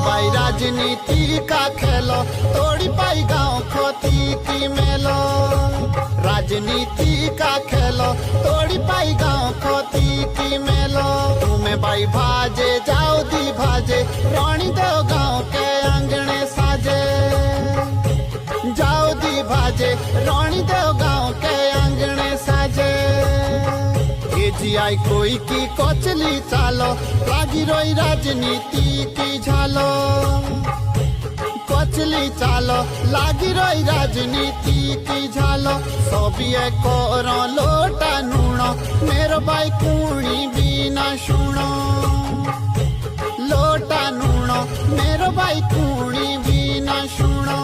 भाई राजनीति का खेलो तोड़ी पाई गाँव खोती की मेलो। राजनीति का खेलो तोड़ी पाई गाँव खोती की मेलो। तुम्हें भाई भाजे जाओ दी भाजे रानी दो गाँव के आंगने साजे। जाओ दी भाजे रानी दो गाँव के आंगने साजे। आई कोई की कोचली चालो लागी रोई राजनीति की झालो। कोचली चालो लागी रोई राजनीति की झालो। सोबिए कोरो लोटा नूणो मेरो भाई कूणी भी ना सुनो। लोटा नूणो मेरो भाई कूणी भी ना सुनो।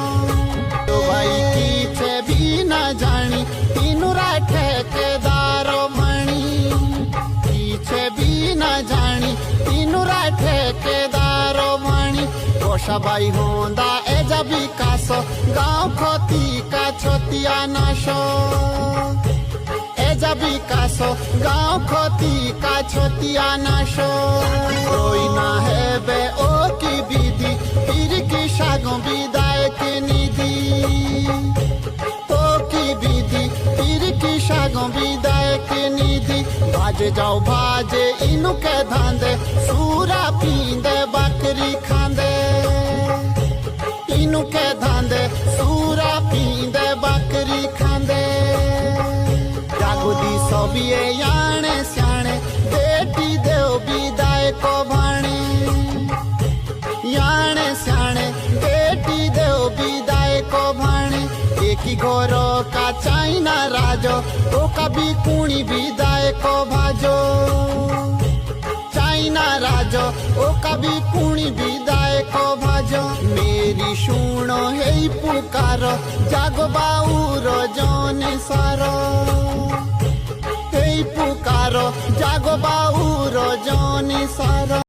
तो भाई कीचे भी ना जानी तीनू राठे के दारो भी न जानी तीनू राठे के दारो मणि। कोशा भाई होंदा एजा विकासो गाँव खोती का छोतिया नाशो। एजा विकासो गाँव खोती का छोतिया नाशो। कोई ना है बे ओ की विधि पीर की शागों विदायक निधि। तो की विधि पीर की शागों विदायक निधि। भाजे जाओ भाजे इनु के धांदे सूरा पींदे बकरी खांदे। इनु के धांदे सूरा पींदे बकरी खांदे। जागो दी सोबिए याने स्याने बेटी देव विदाय को भाणे। याने स्याने बेटी देव विदाय को भाणे। एक ही घोरो का चाइना राजो तो कभी कूणी विदाय को भाजो। चाइना राजो ओ कभी कूणी विदाय को भाजो। मेरी सुनो है पुकारो जागो बाऊरो जोने सारो। हे पुकारो जागो बाऊरो जोने सारो।